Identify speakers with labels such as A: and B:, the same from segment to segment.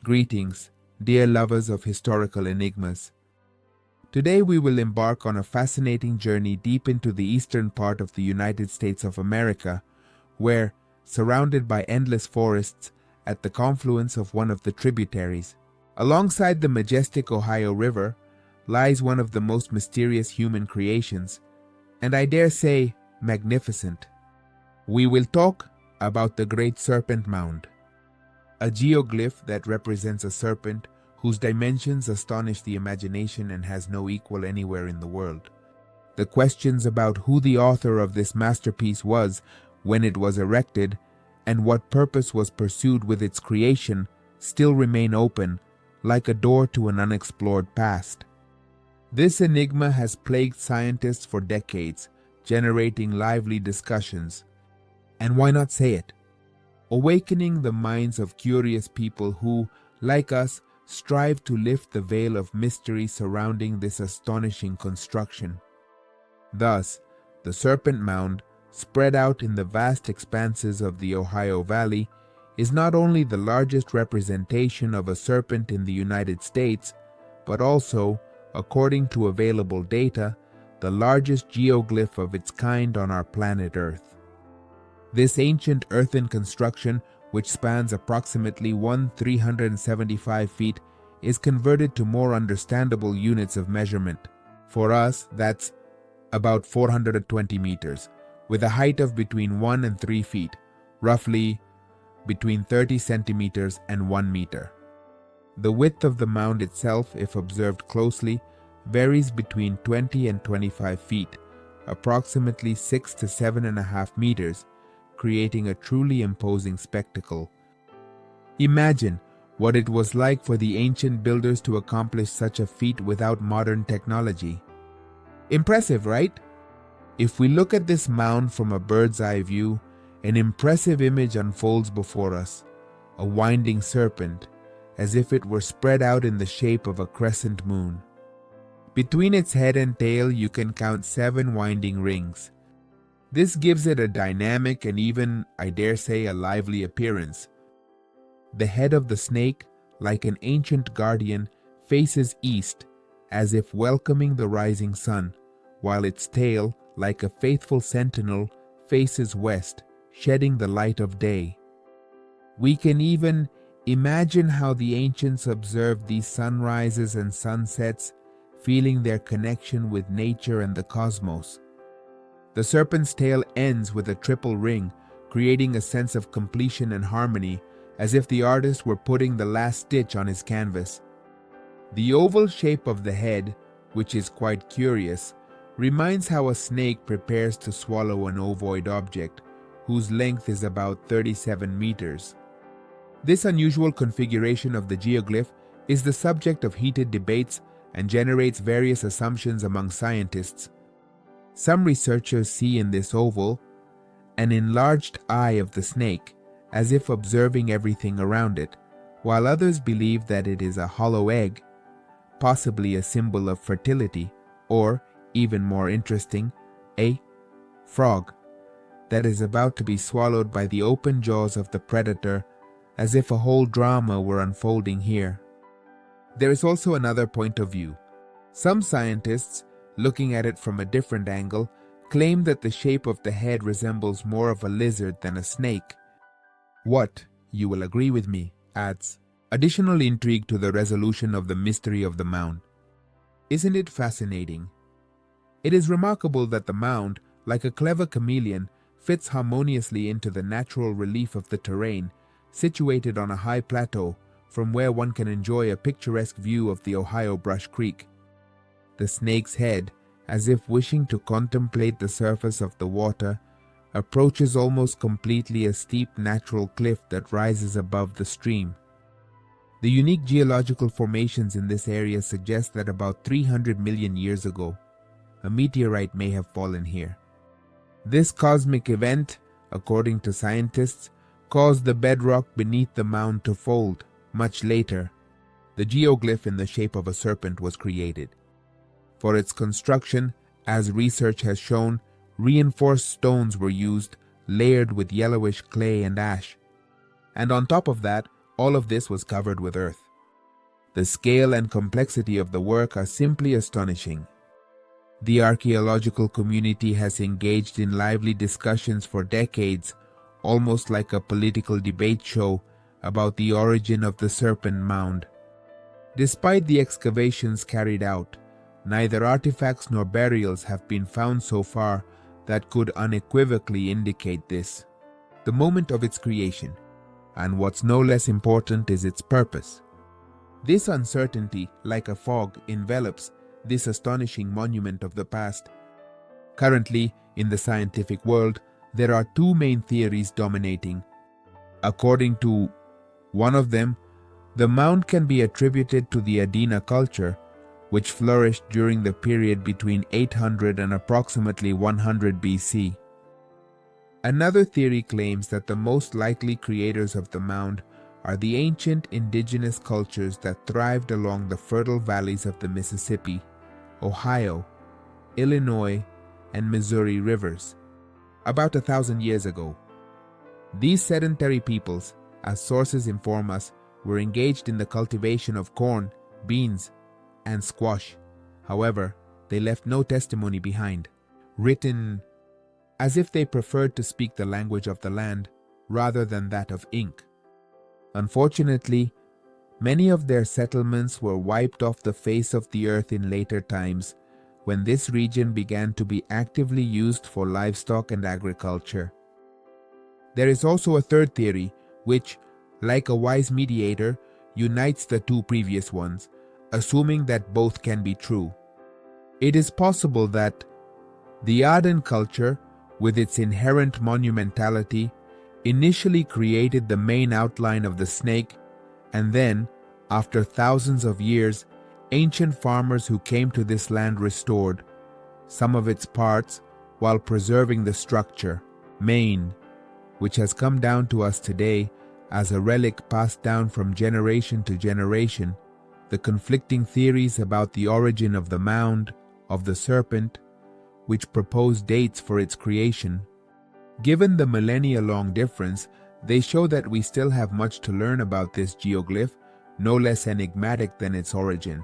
A: Greetings, dear lovers of historical enigmas. Today we will embark on a fascinating journey deep into the eastern part of the United States of America, where, surrounded by endless forests at the confluence of one of the tributaries, alongside the majestic Ohio River, lies one of the most mysterious human creations, and I dare say, magnificent. We will talk about the Great Serpent Mound, a geoglyph that represents a serpent whose dimensions astonish the imagination and has no equal anywhere in the world. The questions about who the author of this masterpiece was when it was erected and what purpose was pursued with its creation still remain open, like a door to an unexplored past. This enigma has plagued scientists for decades, generating lively discussions. And why not say it? Awakening the minds of curious people who, like us, strive to lift the veil of mystery surrounding this astonishing construction. Thus, the Serpent Mound, spread out in the vast expanses of the Ohio Valley, is not only the largest representation of a serpent in the United States, but also, according to available data, the largest geoglyph of its kind on our planet Earth. This ancient earthen construction, which spans approximately 375 feet, is converted to more understandable units of measurement. For us, that's about 420 meters, with a height of between 1 and 3 feet, roughly between 30 centimeters and 1 meter. The width of the mound itself, if observed closely, varies between 20 and 25 feet, approximately 6 to 7.5 meters, creating a truly imposing spectacle. Imagine what it was like for the ancient builders to accomplish such a feat without modern technology. Impressive, right? If we look at this mound from a bird's eye view, an impressive image unfolds before us, a winding serpent, as if it were spread out in the shape of a crescent moon. Between its head and tail you can count 7 winding rings. This gives it a dynamic and even, I dare say, a lively appearance. The head of the snake, like an ancient guardian, faces east, as if welcoming the rising sun, while its tail, like a faithful sentinel, faces west, shedding the light of day. We can even imagine how the ancients observed these sunrises and sunsets, feeling their connection with nature and the cosmos. The serpent's tail ends with a triple ring, creating a sense of completion and harmony, as if the artist were putting the last stitch on his canvas. The oval shape of the head, which is quite curious, reminds how a snake prepares to swallow an ovoid object, whose length is about 37 meters. This unusual configuration of the geoglyph is the subject of heated debates and generates various assumptions among scientists. Some researchers see in this oval an enlarged eye of the snake, as if observing everything around it, while others believe that it is a hollow egg, possibly a symbol of fertility, or, even more interesting, a frog that is about to be swallowed by the open jaws of the predator, as if a whole drama were unfolding here. There is also another point of view. Some scientists, looking at it from a different angle, claim that the shape of the head resembles more of a lizard than a snake. What, you will agree with me, adds additional intrigue to the resolution of the mystery of the mound. Isn't it fascinating? It is remarkable that the mound, like a clever chameleon, fits harmoniously into the natural relief of the terrain, situated on a high plateau from where one can enjoy a picturesque view of the Ohio Brush Creek. The snake's head, as if wishing to contemplate the surface of the water, approaches almost completely a steep natural cliff that rises above the stream. The unique geological formations in this area suggest that about 300 million years ago, a meteorite may have fallen here. This cosmic event, according to scientists, caused the bedrock beneath the mound to fold. Much later, the geoglyph in the shape of a serpent was created. For its construction, as research has shown, reinforced stones were used, layered with yellowish clay and ash. And on top of that, All of this was covered with earth. The scale and complexity of the work are simply astonishing. The archaeological community has engaged in lively discussions for decades, almost like a political debate show, about the origin of the Serpent Mound. Despite the excavations carried out, neither artifacts nor burials have been found so far that could unequivocally indicate this. The moment of its creation, and what's no less important, is its purpose. This uncertainty, like a fog, envelops this astonishing monument of the past. Currently, in the scientific world, there are two main theories dominating. According to one of them, the mound can be attributed to the Adena culture, which flourished during the period between 800 and approximately 100 BC. Another theory claims that the most likely creators of the mound are the ancient indigenous cultures that thrived along the fertile valleys of the Mississippi, Ohio, Illinois, and Missouri rivers, about 1,000 years ago. These sedentary peoples, as sources inform us, were engaged in the cultivation of corn, beans, and squash. However, they left no testimony behind, written as if they preferred to speak the language of the land rather than that of ink. Unfortunately, many of their settlements were wiped off the face of the earth in later times, when this region began to be actively used for livestock and agriculture. There is also a third theory, which, like a wise mediator, unites the two previous ones, assuming that both can be true. It is possible that the Aden culture, with its inherent monumentality, initially created the main outline of the snake, and then, after thousands of years, ancient farmers who came to this land restored some of its parts while preserving the structure, main, which has come down to us today as a relic passed down from generation to generation. The conflicting theories about the origin of the mound, of the serpent, which propose dates for its creation. Given the millennia-long difference, they show that we still have much to learn about this geoglyph, no less enigmatic than its origin.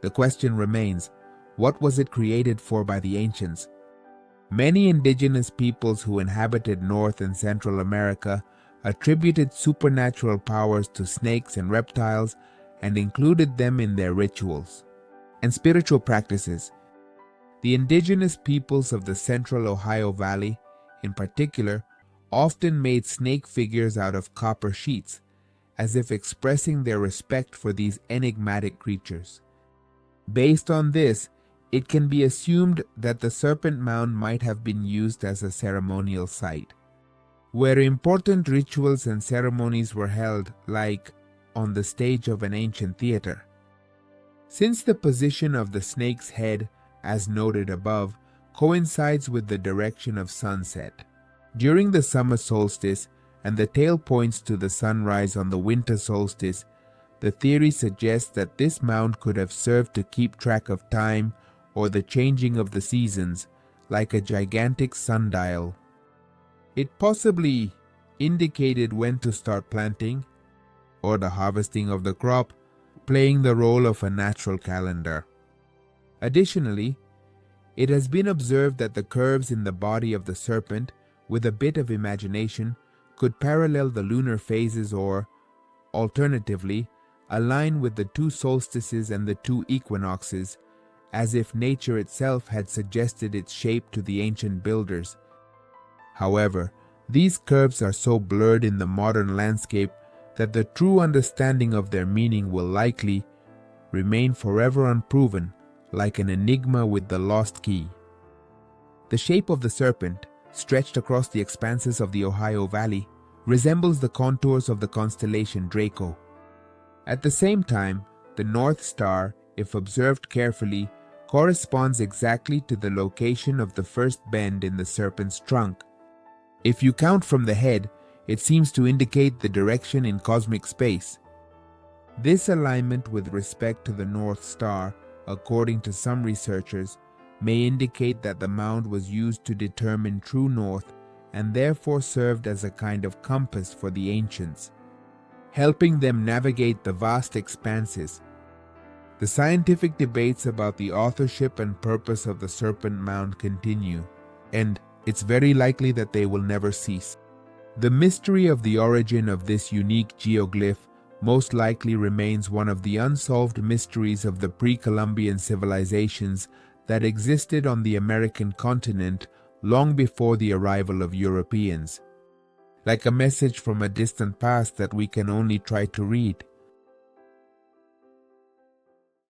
A: The question remains, what was it created for by the ancients? Many indigenous peoples who inhabited North and Central America attributed supernatural powers to snakes and reptiles and included them in their rituals and spiritual practices. The indigenous peoples of the central Ohio Valley, in particular, often made snake figures out of copper sheets, as if expressing their respect for these enigmatic creatures. Based on this, it can be assumed that the Serpent Mound might have been used as a ceremonial site, where important rituals and ceremonies were held, like on the stage of an ancient theater. Since the position of the snake's head, as noted above, coincides with the direction of sunset during the summer solstice, and the tail points to the sunrise on the winter solstice, the theory suggests that this mound could have served to keep track of time or the changing of the seasons, like a gigantic sundial. It possibly indicated when to start planting or the harvesting of the crop, playing the role of a natural calendar. Additionally, it has been observed that the curves in the body of the serpent, with a bit of imagination, could parallel the lunar phases or, alternatively, align with the two solstices and the two equinoxes, as if nature itself had suggested its shape to the ancient builders. However, these curves are so blurred in the modern landscape that the true understanding of their meaning will likely remain forever unproven, like an enigma with the lost key. The shape of the serpent, stretched across the expanses of the Ohio Valley, resembles the contours of the constellation Draco. At the same time, the North Star, if observed carefully, corresponds exactly to the location of the first bend in the serpent's trunk. If you count from the head, it seems to indicate the direction in cosmic space. This alignment with respect to the North Star, according to some researchers, may indicate that the mound was used to determine true north and therefore served as a kind of compass for the ancients. helping them navigate the vast expanses. The scientific debates about the authorship and purpose of the Serpent Mound continue, and it's very likely that they will never cease. The mystery of the origin of this unique geoglyph most likely remains one of the unsolved mysteries of the pre-Columbian civilizations that existed on the American continent long before the arrival of Europeans. Like a message from a distant past that we can only try to read.